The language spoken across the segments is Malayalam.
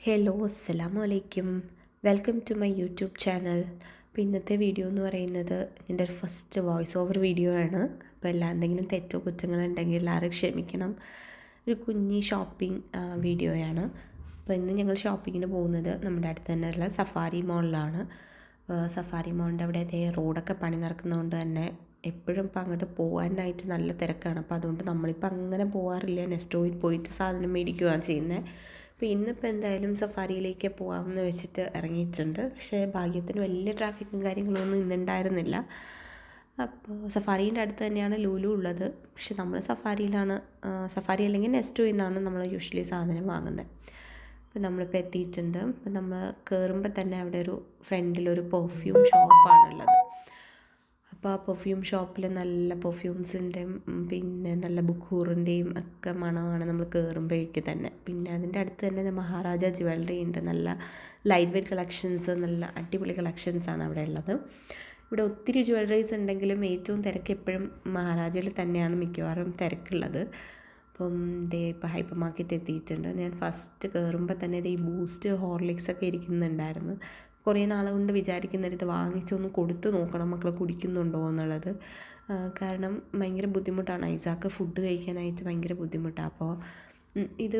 ഹലോ അസ്സലാമു അലൈക്കും. Welcome to my YouTube channel. അപ്പോൾ ഇന്നത്തെ വീഡിയോ എന്ന് പറയുന്നത് എൻ്റെ ഒരു ഫസ്റ്റ് വോയിസ് ഓവർ വീഡിയോ ആണ്. അപ്പോൾ എന്തെങ്കിലും തെറ്റോ കുറ്റങ്ങളോ ഉണ്ടെങ്കിൽ എല്ലാവരും ക്ഷമിക്കണം. ഒരു കുഞ്ഞി ഷോപ്പിംഗ് വീഡിയോയാണ്. അപ്പോൾ ഇന്ന് ഞങ്ങൾ ഷോപ്പിങ്ങിന് പോകുന്നത് നമ്മുടെ അടുത്ത് തന്നെയുള്ള സഫാരി മോളിലാണ്. സഫാരി മോളിൻ്റെ അവിടെ റോഡൊക്കെ പണി നടക്കുന്നതുകൊണ്ട് തന്നെ എപ്പോഴും ഇപ്പോൾ അങ്ങോട്ട് പോകാനായിട്ട് നല്ല തിരക്കാണ്. അപ്പോൾ അതുകൊണ്ട് നമ്മളിപ്പോൾ അങ്ങനെ പോകാറില്ല. നെസ്റ്റോയിൽ പോയിട്ട് സാധനം മേടിക്കുകയാണ് ചെയ്യുന്നത്. അപ്പോൾ ഇന്നിപ്പോൾ എന്തായാലും സഫാരിയിലേക്ക് പോകാമെന്ന് വെച്ചിട്ട് ഇറങ്ങിയിട്ടുണ്ട്. പക്ഷേ ഭാഗ്യത്തിന് വലിയ ട്രാഫിക്കും കാര്യങ്ങളൊന്നും ഇന്നുണ്ടായിരുന്നില്ല. അപ്പോൾ സഫാരീൻ്റെ അടുത്ത് തന്നെയാണ് ലുലു ഉള്ളത്. പക്ഷെ നമ്മൾ സഫാരി അല്ലെങ്കിൽ നെസ്റ്റോയിൽ നിന്നാണ് നമ്മൾ യൂഷ്വലി സാധനം വാങ്ങുന്നത്. അപ്പോൾ നമ്മളിപ്പോൾ എത്തിയിട്ടുണ്ട്. അപ്പോൾ നമ്മൾ കയറുമ്പോൾ തന്നെ അവിടെ ഒരു ഫ്രണ്ടിലൊരു പെർഫ്യൂം ഷോപ്പാണുള്ളത്. അപ്പോൾ ആ പെർഫ്യൂം ഷോപ്പിൽ നല്ല പെർഫ്യൂംസിൻ്റെയും പിന്നെ നല്ല ബുക്കൂറിൻ്റെയും ഒക്കെ മണമാണ് നമ്മൾ കയറുമ്പോഴേക്ക് തന്നെ. പിന്നെ അതിൻ്റെ അടുത്ത് തന്നെ മഹാരാജ ജ്വല്ലറി ഉണ്ട്. നല്ല ലൈറ്റ് വെയ്റ്റ് കളക്ഷൻസ്, നല്ല അടിപൊളി കളക്ഷൻസാണ് അവിടെ ഉള്ളത്. ഇവിടെ ഒത്തിരി ജ്വല്ലറീസ് ഉണ്ടെങ്കിലും ഏറ്റവും തിരക്ക് എപ്പോഴും മഹാരാജയിൽ തന്നെയാണ് മിക്കവാറും തിരക്കുള്ളത്. അപ്പം ഇപ്പോൾ ഹൈപ്പർ മാർക്കറ്റ് എത്തിയിട്ടുണ്ട്. ഞാൻ ഫസ്റ്റ് കയറുമ്പോൾ തന്നെ ഈ ബൂസ്റ്റ് ഹോർലിക്സ് ഒക്കെ ഇരിക്കുന്നുണ്ടായിരുന്നു. കുറേ നാൾ കൊണ്ട് വിചാരിക്കുന്നിടത്ത് വാങ്ങിച്ചൊന്ന് കൊടുത്ത് നോക്കണം മക്കൾ കുടിക്കുന്നുണ്ടോ എന്നുള്ളത്. കാരണം ഭയങ്കര ബുദ്ധിമുട്ടാണ്. ഐസാക്ക് ഫുഡ് കഴിക്കാനായിട്ട് ഭയങ്കര ബുദ്ധിമുട്ടാണ്. അപ്പോൾ ഇത്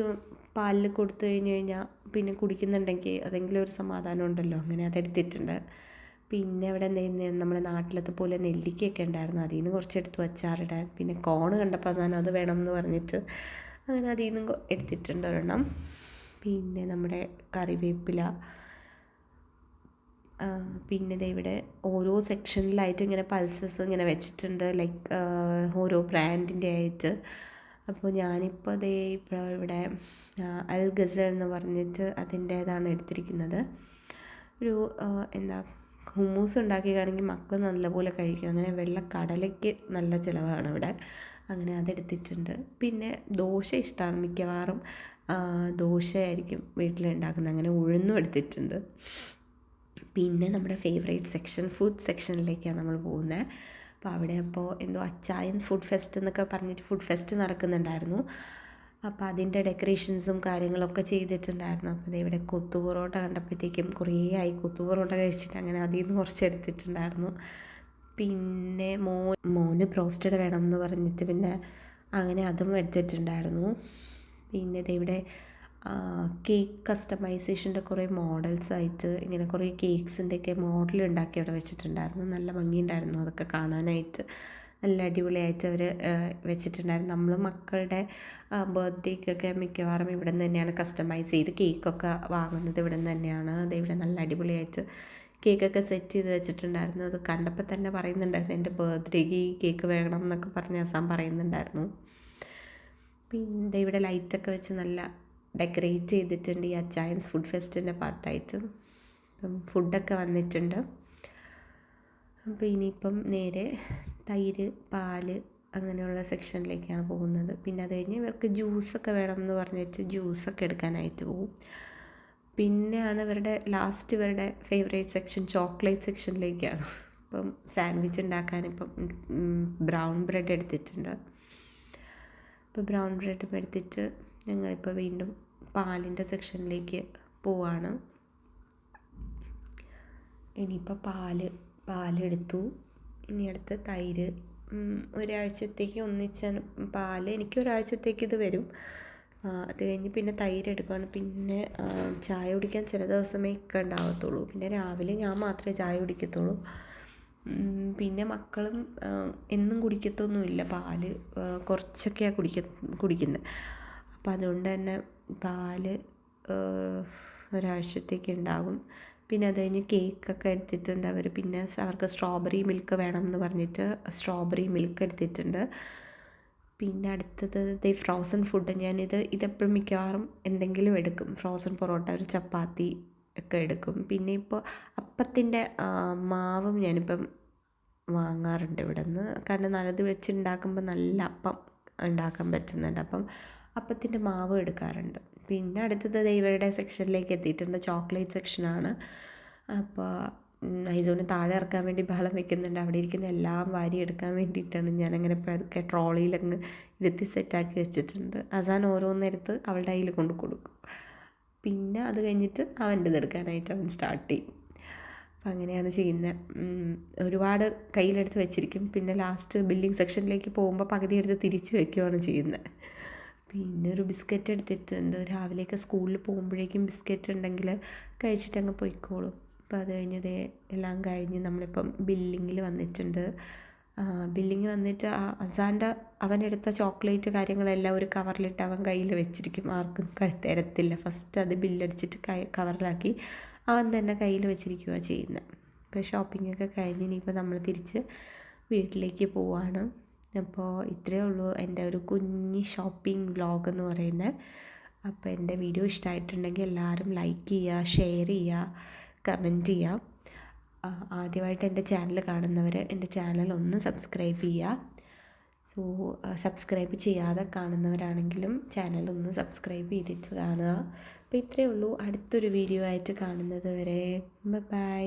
പാലിൽ കൊടുത്തു കഴിഞ്ഞാൽ പിന്നെ കുടിക്കുന്നുണ്ടെങ്കിൽ അതെങ്കിലും ഒരു സമാധാനം ഉണ്ടല്ലോ. അങ്ങനെ അതെടുത്തിട്ടുണ്ട്. പിന്നെ അവിടെ നമ്മുടെ നാട്ടിലത്തെ പോലെ നെല്ലിക്കയൊക്കെ ഉണ്ടായിരുന്നു. അതിൽ നിന്ന് കുറച്ചെടുത്തു അച്ചാറിടാൻ. പിന്നെ കോണ് കണ്ടപ്പോൾ അവസാനം അത് വേണം എന്ന് പറഞ്ഞിട്ട് അങ്ങനെ അതിൽ നിന്ന് എടുത്തിട്ടുണ്ട് ഒരെണ്ണം. പിന്നെ നമ്മുടെ കറിവേപ്പില, പിന്നെ ഇവിടെ ഓരോ സെക്ഷനിലായിട്ട് ഇങ്ങനെ പൾസസ് ഇങ്ങനെ വെച്ചിട്ടുണ്ട്, ലൈക്ക് ഓരോ ബ്രാൻഡിൻ്റെ ആയിട്ട്. അപ്പോൾ ഞാനിപ്പോൾ ഇപ്പോൾ ഇവിടെ അൽ ഗസൽ എന്ന് പറഞ്ഞിട്ട് അതിൻ്റേതാണ് എടുത്തിരിക്കുന്നത്. ഒരു ഹുമ്മൂസ് ഉണ്ടാക്കിയാണെങ്കിൽ മക്കൾ നല്ലപോലെ കഴിക്കും. അങ്ങനെ വെള്ളക്കടലയ്ക്ക് നല്ല ചിലവാണ് ഇവിടെ. അങ്ങനെ അതെടുത്തിട്ടുണ്ട്. പിന്നെ ദോശ ഇഷ്ടമാണ്. മിക്കവാറും ദോശയായിരിക്കും വീട്ടിലുണ്ടാക്കുന്നത്. അങ്ങനെ ഉഴുന്നും എടുത്തിട്ടുണ്ട്. പിന്നെ നമ്മുടെ ഫേവറേറ്റ് സെക്ഷൻ ഫുഡ് സെക്ഷനിലേക്കാണ് നമ്മൾ പോകുന്നത്. അപ്പോൾ അവിടെ എന്തോ അച്ചായൻസ് ഫുഡ് ഫെസ്റ്റ് എന്നൊക്കെ പറഞ്ഞിട്ട് ഫുഡ് ഫെസ്റ്റ് നടക്കുന്നുണ്ടായിരുന്നു. അപ്പോൾ അതിൻ്റെ ഡെക്കറേഷൻസും കാര്യങ്ങളൊക്കെ ചെയ്തിട്ടുണ്ടായിരുന്നു. അപ്പോൾ ഇവിടെ കൊത്തു പൊറോട്ട കണ്ടപ്പോഴത്തേക്കും കുറേ ആയി കൊത്തു പൊറോട്ട കഴിച്ചിട്ട് അങ്ങനെ അതിൽ നിന്ന് കുറച്ച് എടുത്തിട്ടുണ്ടായിരുന്നു. പിന്നെ മോന് ബ്രോസ്റ്റഡ് വേണം എന്ന് പറഞ്ഞിട്ട് പിന്നെ അങ്ങനെ അതും എടുത്തിട്ടുണ്ടായിരുന്നു. പിന്നെ ഇവിടെ കേക്ക് കസ്റ്റമൈസേഷൻ്റെ കുറേ മോഡൽസായിട്ട് ഇങ്ങനെ കുറേ കേക്ക്സിൻ്റെയൊക്കെ മോഡൽ ഉണ്ടാക്കി അവിടെ വെച്ചിട്ടുണ്ടായിരുന്നു. നല്ല ഭംഗിയുണ്ടായിരുന്നു അതൊക്കെ കാണാനായിട്ട്. നല്ല അടിപൊളിയായിട്ട് അവർ വെച്ചിട്ടുണ്ടായിരുന്നു. നമ്മൾ മക്കളുടെ ബർത്ത്ഡേക്കൊക്കെ മിക്കവാറും ഇവിടെ നിന്ന് തന്നെയാണ് കസ്റ്റമൈസ് ചെയ്ത് കേക്കൊക്കെ വാങ്ങുന്നത്. ഇവിടെ നിന്ന് തന്നെയാണ്. ഇവിടെ നല്ല അടിപൊളിയായിട്ട് കേക്കൊക്കെ സെറ്റ് ചെയ്ത് വെച്ചിട്ടുണ്ടായിരുന്നു. അത് കണ്ടപ്പോൾ തന്നെ പറയുന്നുണ്ടായിരുന്നു എൻ്റെ ബർത്ത്ഡേക്ക് ഈ കേക്ക് വേണം എന്നൊക്കെ പറഞ്ഞ് അസാം പറയുന്നുണ്ടായിരുന്നു. പിന്നെ ഇവിടെ ലൈറ്റൊക്കെ വെച്ച് നല്ല ഡെക്കറേറ്റ് ചെയ്തിട്ടുണ്ട് ഈ അച്ചായൻസ് ഫുഡ് ഫെസ്റ്റിൻ്റെ പാർട്ടായിട്ട്. അപ്പം ഫുഡൊക്കെ വന്നിട്ടുണ്ട്. അപ്പോൾ ഇനിയിപ്പം നേരെ തൈര്, പാല് അങ്ങനെയുള്ള സെക്ഷനിലേക്കാണ് പോകുന്നത്. പിന്നെ അത് കഴിഞ്ഞ് ഇവർക്ക് ജ്യൂസൊക്കെ വേണം എന്ന് പറഞ്ഞിട്ട് ജ്യൂസൊക്കെ എടുക്കാനായിട്ട് പോകും. പിന്നെയാണ് ഇവരുടെ ഫേവറേറ്റ് സെക്ഷൻ ചോക്ലേറ്റ് സെക്ഷനിലേക്കാണ്. ഇപ്പം സാൻഡ്വിച്ച് ഉണ്ടാക്കാനിപ്പം ബ്രൗൺ ബ്രെഡ് എടുത്തിട്ടുണ്ട്. ഇപ്പോൾ ബ്രൗൺ ബ്രെഡ് എടുത്തിട്ട് ഞങ്ങളിപ്പോൾ വീണ്ടും പാലിൻ്റെ സെക്ഷനിലേക്ക് പോവാണ്. ഇനിയിപ്പോൾ പാലെടുത്തു. ഇനി അടുത്ത് തൈര്. ഒരാഴ്ചത്തേക്ക് ഒന്നിച്ചാണ് പാല്. എനിക്ക് ഒരാഴ്ചത്തേക്ക് ഇത് വരും. അത് കഴിഞ്ഞ് പിന്നെ തൈര് എടുക്കുകയാണ്. പിന്നെ ചായ കുടിക്കാൻ ചില ദിവസമേ ഒക്കെ ഉണ്ടാകത്തുള്ളൂ. പിന്നെ രാവിലെ ഞാൻ മാത്രമേ ചായ കുടിക്കത്തുള്ളൂ. പിന്നെ മക്കളും എന്നും കുടിക്കത്തൊന്നുമില്ല പാല്. കുറച്ചൊക്കെയാണ് കുടിക്കുന്നത്. അപ്പോൾ അതുകൊണ്ട് തന്നെ പാല് ഒരാഴ്ചത്തേക്ക് ഉണ്ടാകും. പിന്നെ അത് കഴിഞ്ഞ് കേക്കൊക്കെ എടുത്തിട്ടുണ്ട് അവർ. പിന്നെ അവർക്ക് സ്ട്രോബെറി മിൽക്ക് വേണം എന്ന് പറഞ്ഞിട്ട് സ്ട്രോബെറി മിൽക്ക് എടുത്തിട്ടുണ്ട്. പിന്നെ അടുത്തത് ഫ്രോസൺ ഫുഡ്. ഇതെപ്പോഴും മിക്കവാറും എന്തെങ്കിലും എടുക്കും. ഫ്രോസൺ പൊറോട്ട, ഒരു ചപ്പാത്തി ഒക്കെ എടുക്കും. പിന്നെ ഇപ്പോൾ അപ്പത്തിൻ്റെ മാവും ഞാനിപ്പം വാങ്ങാറുണ്ട് ഇവിടെ നിന്ന്. കാരണം നല്ലത് വെച്ച് ഉണ്ടാക്കുമ്പോൾ നല്ല അപ്പം ഉണ്ടാക്കാൻ പറ്റുന്നുണ്ട്. അപ്പം അപ്പത്തിൻ്റെ മാവ് എടുക്കാറുണ്ട്. പിന്നെ അടുത്തത് ഇവരുടെ സെക്ഷനിലേക്ക് എത്തിയിട്ടുണ്ട്. ചോക്ലേറ്റ് സെക്ഷനാണ്. അപ്പോൾ ഐസോന് താഴെ ഇറക്കാൻ വേണ്ടി ബഹളം വെക്കുന്നുണ്ട്. അവിടെ ഇരിക്കുന്ന എല്ലാം വാരി എടുക്കാൻ വേണ്ടിയിട്ടാണ് ഞാനങ്ങനെ പതുക്കെ ട്രോളിയിലങ്ങ് ഇരുത്തി സെറ്റാക്കി വെച്ചിട്ടുണ്ട്. അസാൻ ഓരോന്നെടുത്ത് അവളുടെ കയ്യിൽ കൊണ്ട് കൊടുക്കും. പിന്നെ അത് കഴിഞ്ഞിട്ട് അവൻ്റെത് എടുക്കാനായിട്ട് അവൻ സ്റ്റാർട്ട് ചെയ്യും. അപ്പം അങ്ങനെയാണ് ചെയ്യുന്നത്. ഒരുപാട് കയ്യിലെടുത്ത് വെച്ചിരിക്കും, പിന്നെ ലാസ്റ്റ് ബില്ലിംഗ് സെക്ഷനിലേക്ക് പോകുമ്പോൾ പകുതി എടുത്ത് തിരിച്ച് വെക്കുകയാണ് ചെയ്യുന്നത്. പിന്നെ ഒരു ബിസ്ക്കറ്റ് എടുത്തിട്ടുണ്ട്, രാവിലെയൊക്കെ സ്കൂളിൽ പോകുമ്പോഴേക്കും ബിസ്ക്കറ്റ് ഉണ്ടെങ്കിൽ കഴിച്ചിട്ടങ്ങ് പോയിക്കോളും. അപ്പോൾ അത് കഴിഞ്ഞതേ എല്ലാം കഴിഞ്ഞ് നമ്മളിപ്പം ബില്ലിങ്ങിൽ വന്നിട്ടുണ്ട്. ബില്ലിങ് വന്നിട്ട് അസാൻ്റെ അവനെടുത്ത ചോക്ലേറ്റ് കാര്യങ്ങളെല്ലാം ഒരു കവറിലിട്ട് അവൻ കയ്യിൽ വെച്ചിരിക്കും, ആർക്കും തരത്തില്ല. ഫസ്റ്റ് അത് ബില്ലടിച്ചിട്ട് കവറിലാക്കി അവൻ തന്നെ കയ്യിൽ വെച്ചിരിക്കുകയാണ് ചെയ്യുന്നത്. ഇപ്പോൾ ഷോപ്പിങ്ങൊക്കെ കഴിഞ്ഞ് ഇനിയിപ്പോൾ നമ്മൾ തിരിച്ച് വീട്ടിലേക്ക് പോവാണ്. അപ്പോൾ ഇത്രയേ ഉള്ളൂ എൻ്റെ ഒരു കുഞ്ഞ് ഷോപ്പിംഗ് വ്ളോഗ് എന്ന് പറയുന്നത്. അപ്പോൾ എൻ്റെ വീഡിയോ ഇഷ്ടമായിട്ടുണ്ടെങ്കിൽ എല്ലാവരും ലൈക്ക് ചെയ്യുക, ഷെയർ ചെയ്യുക, കമൻറ്റ് ചെയ്യുക. ആദ്യമായിട്ട് എൻ്റെ ചാനൽ കാണുന്നവർ എൻ്റെ ചാനൽ ഒന്ന് സബ്സ്ക്രൈബ് ചെയ്യുക. സോ സബ്സ്ക്രൈബ് ചെയ്യാതെ കാണുന്നവരാണെങ്കിലും ചാനൽ ഒന്ന് സബ്സ്ക്രൈബ് ചെയ്തിട്ട് കാണുക. അപ്പോൾ ഇത്രയേ ഉള്ളൂ. അടുത്തൊരു വീഡിയോ ആയിട്ട് കാണുന്നത് വരെ ബൈ.